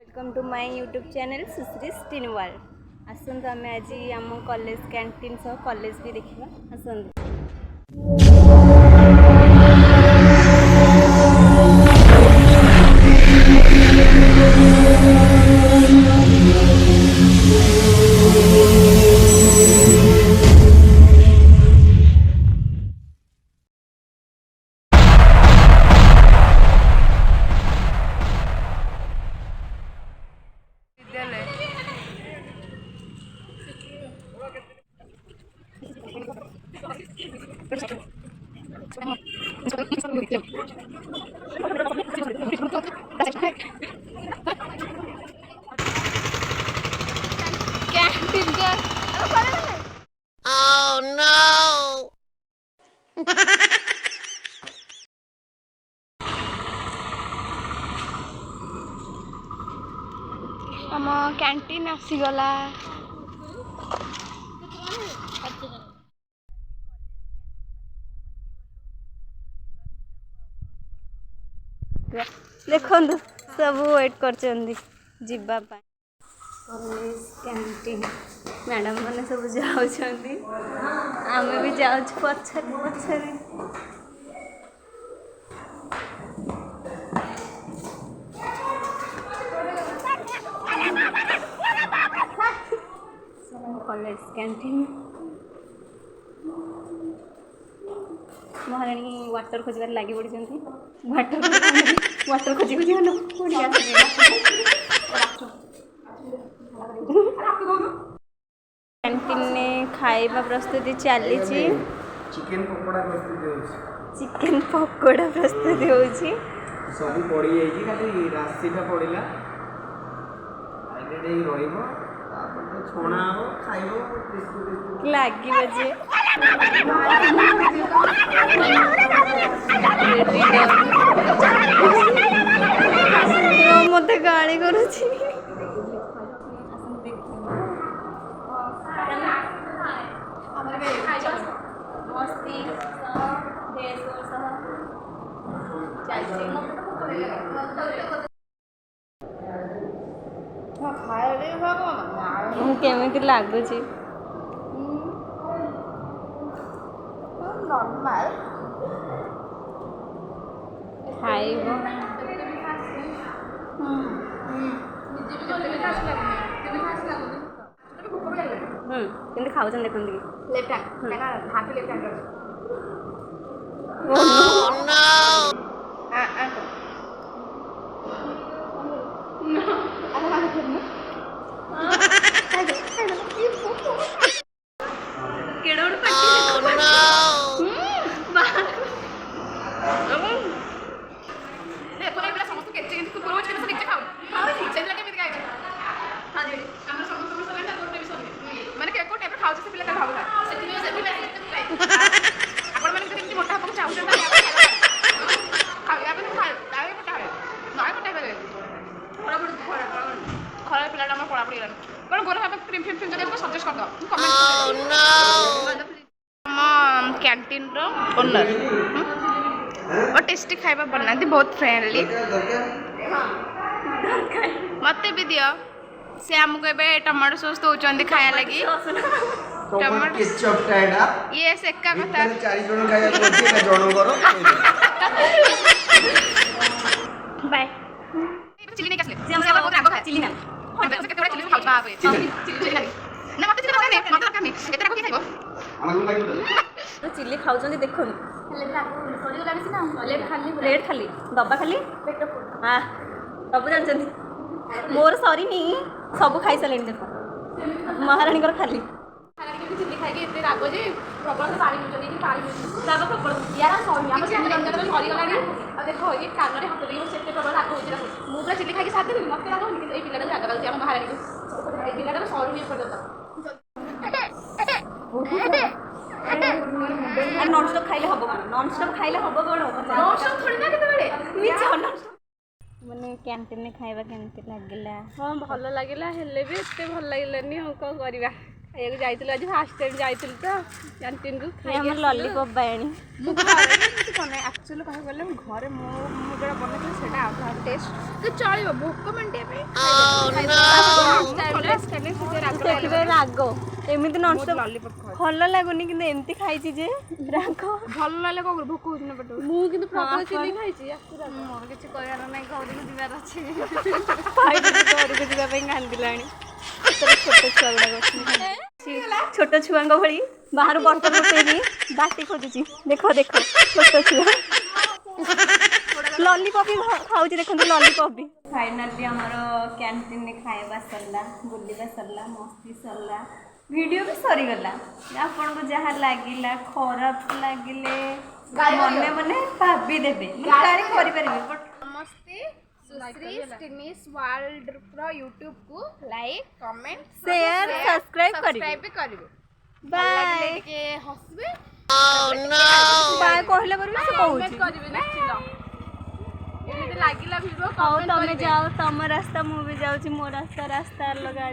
Welcome to my YouTube channel Sushree Tinwal. आसतु आम आज आम कॉलेज कैंटीन सह कॉलेज भी देखा आसतु। Oh no! आम कैंटीन आसीगला। देखो सब वेट कर कैंटीन मैडम मैंने सब जाऊँगी आम भी जाऊँ पछरे पछरे। कॉलेज कैंटीन महाराणी वाटर खोजार लगी पड़ी वाटर खोजी कैंटीन में खाइबा प्रस्तुति चली चिकन पकोड़ा प्रस्तुति होची सब पड़ी जाई खाली राशिटा पड़िला आइले रहिबो तापर तो छोणा हो खाइबो बिस्कुट लागी बजे मत गाड़ी करुची मस्ती केमिति लागुची नॉर्मल खाइबो केमति खाउछन देखंदी लेफ्ट हैंड हाथ left hand oh no canteen owner और टेस्टी खाइबा बनाती बहुत फ्रेंडली मत भी दियो से हमको ए टमाटो सॉस दौरान खाया लगी टमाटो केचप टाइडा ये सेका कथा चारि जण खाया कोठी का जण करो बाय चिल्ली नहीं कसले जे हम बहुत आगो खाय चिल्ली ना हम केते चिल्ली खाउ बा चिल्ली ना मत चिल्ली खाने मत रखा मी एते राखो की खाइबो हमर लागिबो तो चिल्ली खाउछन देखो सॉरी लागे ना प्लेट खाली डब्बा खाली हां सब जानछन मोर सॉरी नहीं सब खाई सारे देखो महारानी कर खाली चिल्ली खाई एते रागो जे प्रबल से पानी मिलते कि पानी रागो प्रबल यार सॉरी हम चिल्ली गंजा तो सॉरी गलानी आ देखो ये कान रे हाथ देई सेते प्रबल रागो होची रागो मु पूरा चिल्ली खाई साथ दे मत रागो ए पिलाटा रागो गलती हम महारानी को ए पिलाटा सॉरी नहीं कर देता नॉन स्टॉप खाइले हबो नॉन स्टॉप खाइले हबो बड़ नॉन स्टॉप थोड़ी ना केते बड़े नीचे नॉन स्टॉप माने कैंटीन में खाइबा केमति लागिला हां भलो लागिला हेले भी एते भल लागिलानी हम को करबा खाइया जाइतिल आज फर्स्ट टाइम जाइतिल तो कैंटीन को हम लॉलीपॉप बायणी मु ବନାଏ ଆକ୍ଚୁଆଲି କହିବାକୁ ଗଲେ ମୁଁ ଘରେ ମୁଁ ଯୋଉଟା ବନେଇଥିଲି ସେଇଟା ଆଉ ଟେଷ୍ଟ ତ ଚଳିବ ଭୋକ ମେଣ୍ଟିବା ପାଇଁ ସେଥିପାଇଁ ରାଗ ଏମିତି ନନଷ୍ଟପ୍ ଭଲ ଲାଗୁନି କିନ୍ତୁ ଏମିତି ଖାଇଛି ଯେ ରାଗ ଭଲ ଲାଗିଲେ କଣ ଭୋକ ହଉଛି ନା ପେଟ ମୁଁ କିନ୍ତୁ ପ୍ରବଳ ଚିଲି ଖାଇଛି ମୋର କିଛି କହିବାର ନାହିଁ ଘରକୁ ଯିବାର ଅଛି ଘରକୁ ଯିବା ପାଇଁ କାନ୍ଦିଲାଣି ଛୋଟ ଛୁଆ ଗୁଡ଼ାକ ଅଛନ୍ତି ଛୋଟ ଛୁଆଙ୍କ ଭଳି ବାହାରୁ ବଟଲ ପକେଇକି ବାଟି ଖୋଜୁଛି ଦେଖ ଦେଖ ଛୋଟ ଛୁଆ ଲଲିପପ୍ ଖାଉଛି ଦେଖନ୍ତୁ ଲଲିପପ୍ ବି ଫାଇନାଲି ଆମର କ୍ୟାଣ୍ଟିନ୍ରେ ଖାଇବା ସରିଲା ବୁଲିବା ସରିଲା ମସ୍ତି ସରିଲା ଭିଡ଼ିଓ ବି ସରିଗଲା ଆପଣଙ୍କୁ ଯାହା ଲାଗିଲା ଖରାପ ଲାଗିଲେ ମନେ ମନେ ଭାବିଦେବେ ଗାଳି କରିପାରିବେ ବଟ୍ ସମସ୍ତେ ସୁଶ୍ରୀ ଷ୍ଟିନିସ୍ ୱାର୍ଲ୍ଡର ୟୁଟ୍ୟୁବକୁ ଲାଇକ୍ କମେଣ୍ଟ ସେୟାର ସବସ୍କ୍ରାଇବ ବି କରିବେ ବାଏ ଟିକେ ହସିବେ ବାଏ କହିଲା ପରେ ବି ସେ କହୁଛି କରିବେ ନିଶ୍ଚିତ ଏମିତି ଲାଗିଲା ଭିଡ଼ିଓ ହଉ ତମେ ଯାଅ ତମ ରାସ୍ତା ମୁଁ ବି ଯାଉଛି ମୋ ରାସ୍ତା ଅଲଗା